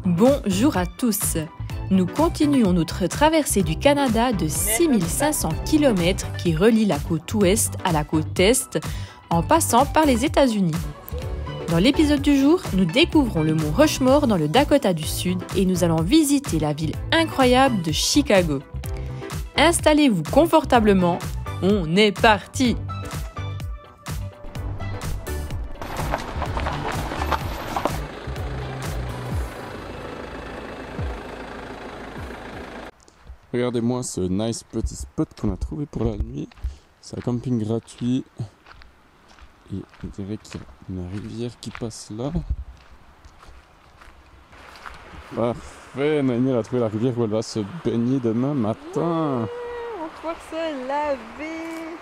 Bonjour à tous. Nous continuons notre traversée du Canada de 6500 km qui relie la côte ouest à la côte est en passant par les États-Unis. Dans l'épisode du jour, nous découvrons le mont Rushmore dans le Dakota du Sud et nous allons visiter la ville incroyable de Chicago. Installez-vous confortablement, on est parti! Regardez-moi ce nice petit spot qu'on a trouvé pour la nuit. C'est un camping gratuit. Et on dirait qu'il y a une rivière qui passe là. Parfait, Noémie elle a trouvé la rivière où elle va se baigner demain matin. Ouais, on va pouvoir se laver.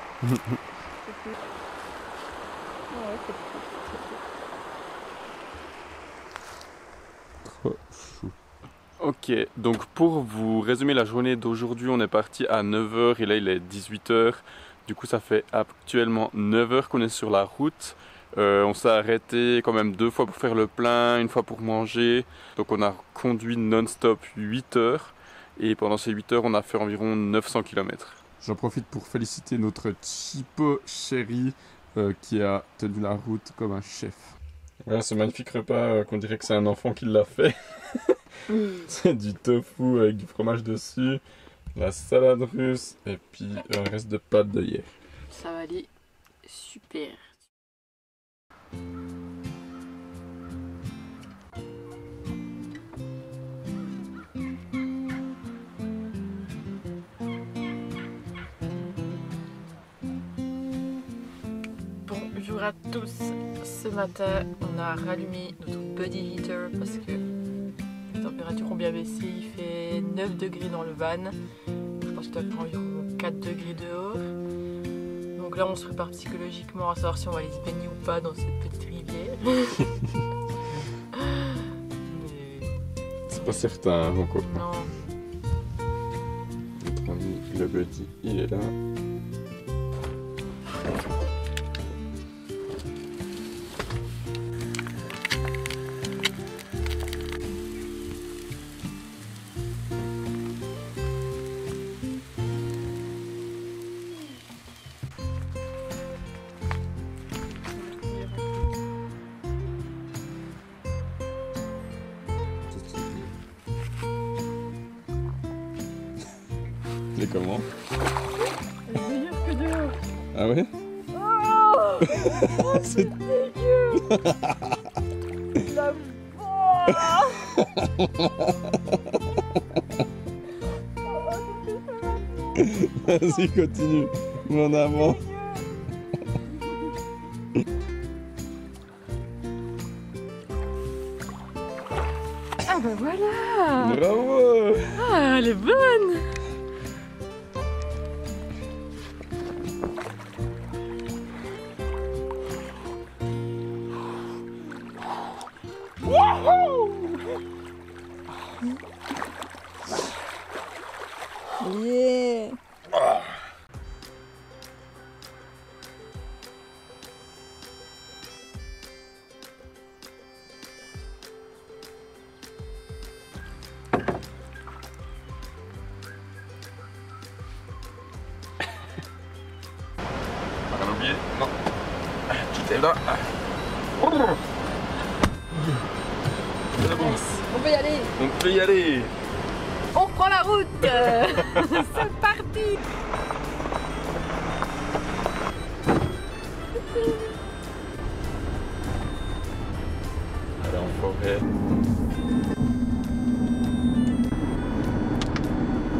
Trop chou. Ok, donc pour vous résumer la journée d'aujourd'hui, on est parti à 9h et là il est 18h. Du coup ça fait actuellement 9h qu'on est sur la route. On s'est arrêté quand même 2 fois pour faire le plein, 1 fois pour manger. Donc on a conduit non-stop 8 heures et pendant ces 8 heures on a fait environ 900 km. J'en profite pour féliciter notre Chipo chéri qui a tenu la route comme un chef. Voilà ce magnifique repas qu'on dirait que c'est un enfant qui l'a fait. C'est du tofu avec du fromage dessus, la salade russe et puis un reste de pâtes de hier. Ça va aller super. Bonjour à tous. Ce matin, on a rallumé notre body heater parce que les températures ont bien baissé. Il fait 9 degrés dans le van. Je pense qu'il doit faire environ 4 degrés dehors. Donc là, on se prépare psychologiquement à savoir si on va aller se baigner ou pas dans cette petite rivière. Mais... C'est pas certain, mon copain. non. Notre ami le buddy, il est là. C'est comment? Elle est meilleure que dehors. Ah ouais? Oh, c'est dégueu. La Vas-y, continue. Mon avant. Ah bah voilà. Bravo! Ah, elle est bonne. Yeah. Rien oublié? Non. Tout est là. C'est bon. On peut y aller. On peut y aller. On reprend la route. C'est parti. Allez en forêt.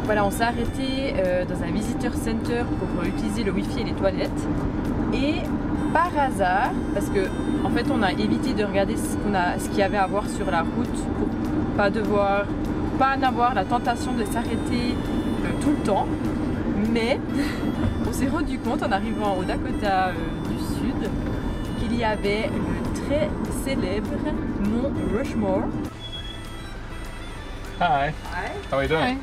Voilà, on s'est arrêté dans un visitor center pour utiliser le wifi et les toilettes. Et par hasard, parce que en fait on a évité de regarder ce qu'il y avait à voir sur la route pour pas avoir la tentation de s'arrêter tout le temps. Mais on s'est rendu compte en arrivant au Dakota du Sud qu'il y avait le très célèbre mont Rushmore. Hi. Hi. How are you doing?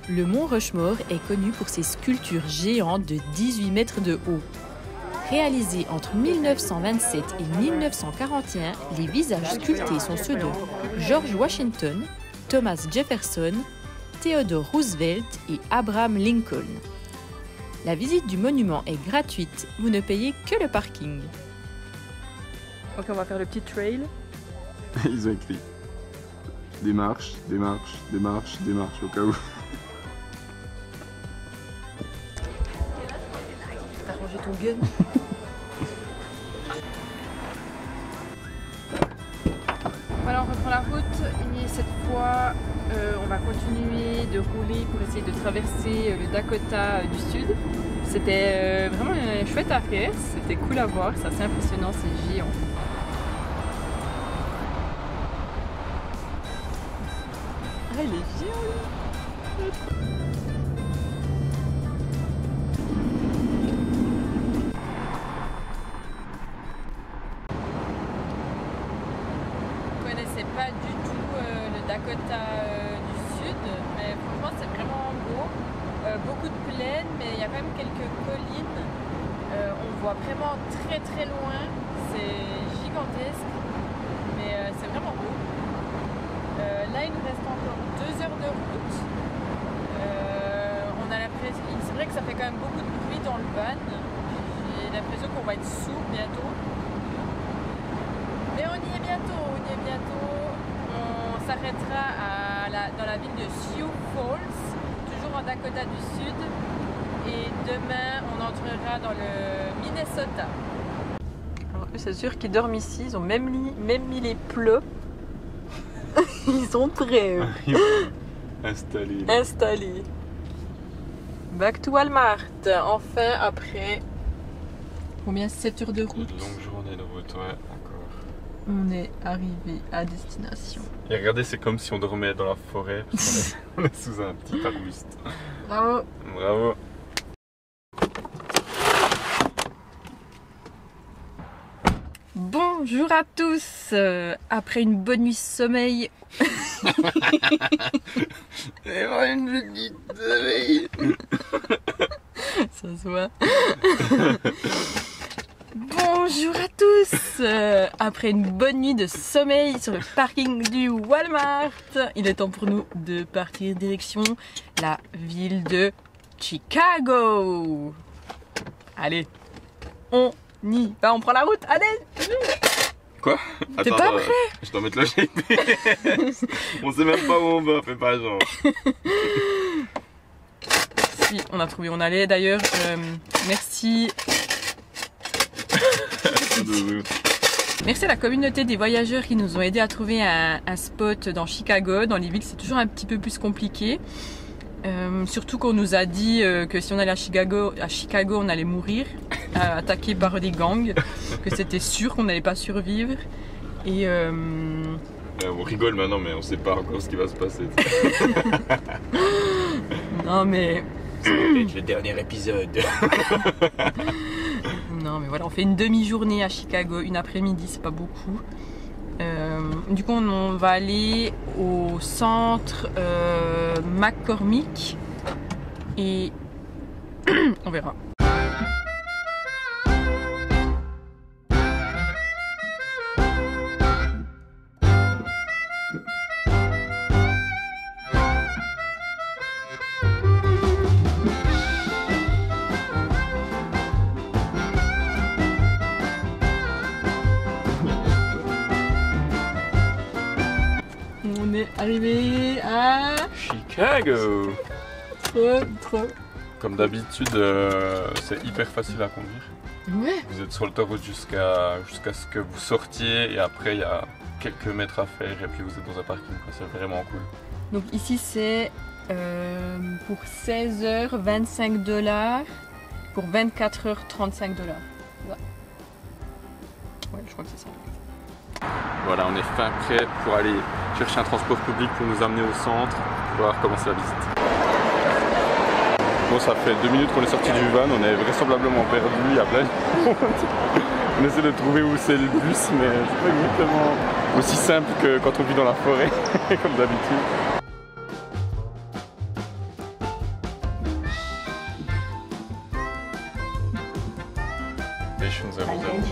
Le mont Rushmore est connu pour ses sculptures géantes de 18 mètres de haut. Réalisé entre 1927 et 1941, les visages sculptés sont ceux de George Washington, Thomas Jefferson, Theodore Roosevelt et Abraham Lincoln. La visite du monument est gratuite, vous ne payez que le parking. Ok, on va faire le petit trail. Ils ont écrit démarche, démarche, démarche, démarche au cas où. T'as rangé ton gun? Voilà, on reprend la route et cette fois on va continuer de rouler pour essayer de traverser le Dakota du Sud. C'était vraiment une chouette affaire, c'était cool à voir, c'est assez impressionnant, c'est géant. Ah, il est géant lui. Je connaissais pas du tout le Dakota du Sud, mais franchement c'est vraiment beau. Beaucoup de plaines, mais il y a quand même quelques collines. On voit vraiment très très loin, c'est gigantesque, mais c'est vraiment beau. Là il nous reste encore 2 heures de route. On a l'impression, c'est vrai que ça fait quand même beaucoup de bruit dans le van. J'ai l'impression qu'on va être sourd bientôt. Mais on y est bientôt, On s'arrêtera dans la ville de Sioux Falls, toujours en Dakota du Sud. Et demain, on entrera dans le Minnesota. Alors eux, c'est sûr qu'ils dorment ici, ils ont même mis les plats. Ils sont prêts. Installés. Back to Walmart. Enfin, après combien 7 heures de route. Une longue journée de route, ouais, encore. On est arrivé à destination. Et regardez, c'est comme si on dormait dans la forêt, parce qu'on est sous un petit arbuste. Bravo. Bravo. Bonjour à tous. Après une bonne nuit de sommeil. Ça se voit. Bonjour à tous. Après une bonne nuit de sommeil sur le parking du Walmart, il est temps pour nous de partir direction la ville de Chicago. Allez, on y va, on prend la route, allez. Quoi? T'es pas prêt? Je dois mettre le GPS. On sait même pas où on va, fais pas genre. Si, on a trouvé où on allait d'ailleurs. Merci. Merci à la communauté des voyageurs qui nous ont aidés à trouver un spot dans Chicago. Dans les villes, c'est toujours un petit peu plus compliqué. Surtout qu'on nous a dit que si on allait à Chicago, on allait mourir, attaqué par des gangs, que c'était sûr qu'on n'allait pas survivre. Et on rigole maintenant, mais on sait pas encore ce qui va se passer. Non mais ça va être le dernier épisode. Non mais voilà, on fait une demi-journée à Chicago, une après-midi, c'est pas beaucoup. Du coup on va aller au centre McCormick et on verra. On est arrivé à Chicago. Trop. Comme d'habitude, c'est hyper facile à conduire. Ouais. Vous êtes sur l'autoroute jusqu'à ce que vous sortiez et après il y a quelques mètres à faire et puis vous êtes dans un parking. C'est vraiment cool. Donc ici c'est pour 16 heures 25 $, pour 24 heures 35 $. Ouais, je crois que c'est ça. Voilà, on est fin prêt pour aller chercher un transport public pour nous amener au centre pour pouvoir commencer la visite. Bon, ça fait 2 minutes qu'on est sorti du van, on est vraisemblablement perdu, il y a plein de monde. On essaie de trouver où c'est le bus, mais c'est pas exactement aussi simple que quand on vit dans la forêt, comme d'habitude.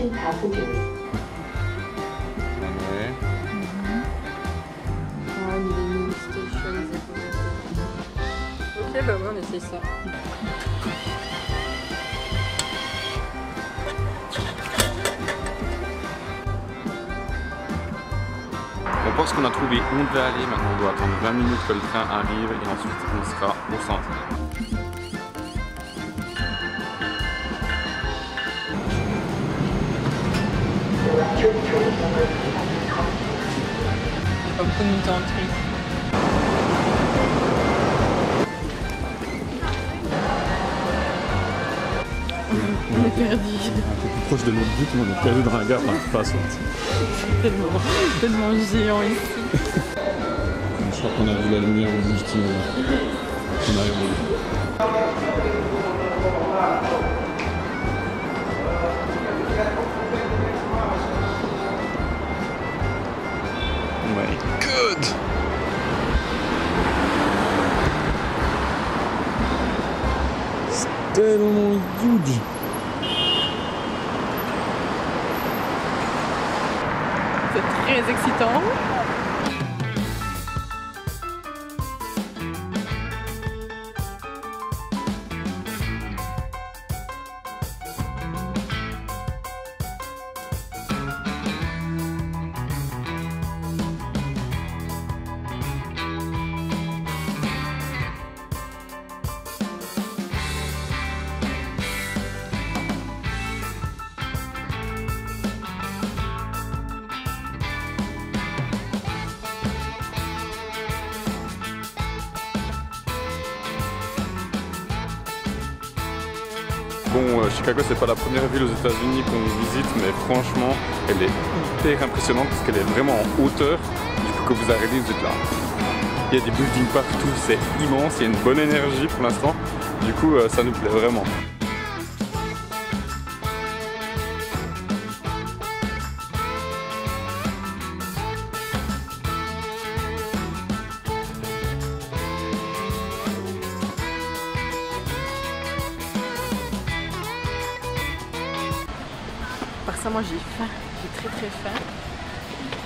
Ok, bah ouais, on essaye ça. On pense qu'on a trouvé où on devait aller, maintenant on doit attendre 20 minutes que le train arrive et ensuite on sera au centre. J'ai pas beaucoup de minutes en truc. On est perdu. Un peu plus proche de notre but, mais on est perdu dans la gare par toute façon. Tellement géant ici. Je crois qu'on a vu la lumière au bout du tunnel. On arrive au bout. My God! C'est tellement huge! C'est très excitant. Bon, Chicago c'est pas la première ville aux États-Unis qu'on visite, mais franchement elle est hyper impressionnante parce qu'elle est vraiment en hauteur. Du coup quand vous arrivez vous êtes là. Il y a des buildings partout, c'est immense, il y a une bonne énergie pour l'instant. Du coup ça nous plaît vraiment. Par ça, moi j'ai faim, j'ai très faim.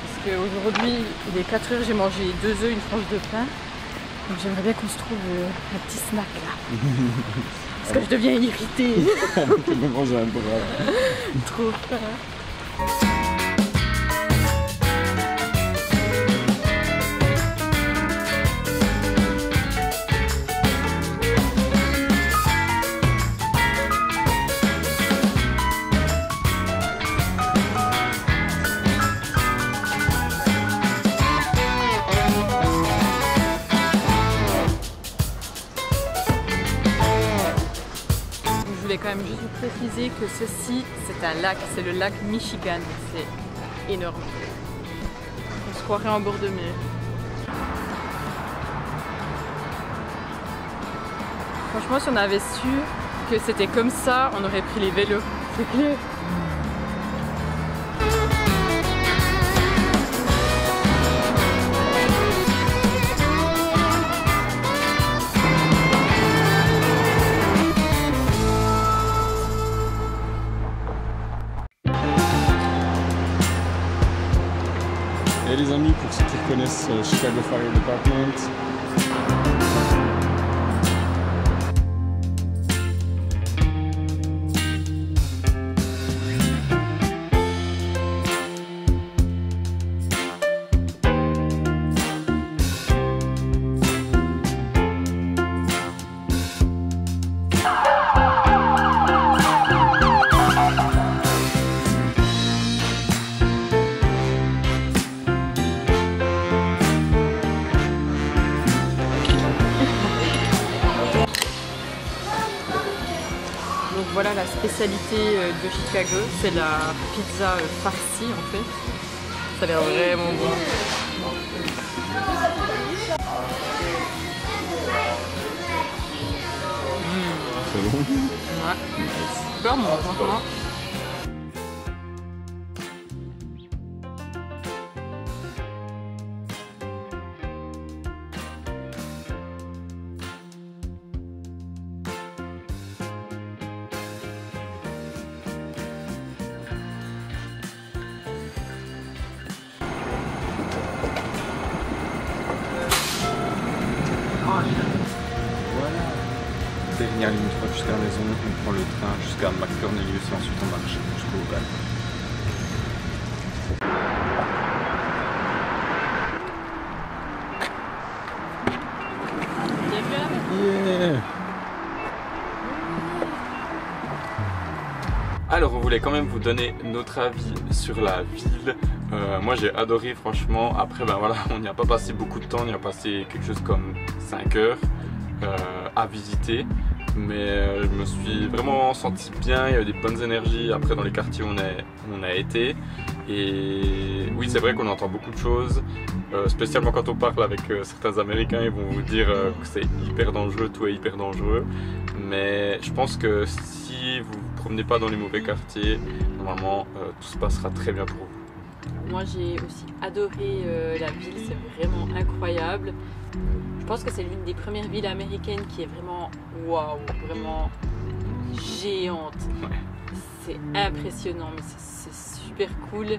Parce qu'aujourd'hui, il est 4 h, j'ai mangé 2 œufs, une tranche de pain. Donc j'aimerais bien qu'on se trouve un petit snack là. Parce que je deviens irritée. Je me mange un bras. Trop faim. Je voulais quand même juste vous préciser que ceci, c'est un lac, c'est le lac Michigan, c'est énorme. On se croirait en bord de mer. Franchement, si on avait su que c'était comme ça, on aurait pris les vélos. C'est clair. Et les amis, pour ceux qui connaissent Chicago Fire Department, Donc voilà la spécialité de Chicago, c'est la pizza farcie en fait. Ça a l'air vraiment bon. c'est bon. Ouais. Super bon, franchement. dernière ligne droite jusqu'à la maison, on prend le train jusqu'à McCornelius et ensuite on marche jusqu'au local. Yeah. Alors on voulait quand même vous donner notre avis sur la ville. Moi j'ai adoré franchement. Après ben voilà, on n'y a pas passé beaucoup de temps, on y a passé quelque chose comme 5 heures à visiter. Mais je me suis vraiment senti bien, il y avait des bonnes énergies après dans les quartiers où on a été. Et oui, c'est vrai qu'on entend beaucoup de choses, spécialement quand on parle avec certains Américains, ils vont vous dire que c'est hyper dangereux, tout est hyper dangereux. Mais je pense que si vous ne vous promenez pas dans les mauvais quartiers, normalement tout se passera très bien pour vous. Moi j'ai aussi adoré la ville, c'est vraiment incroyable. Je pense que c'est l'une des premières villes américaines qui est vraiment waouh, vraiment géante. Ouais. C'est impressionnant, mais c'est super cool.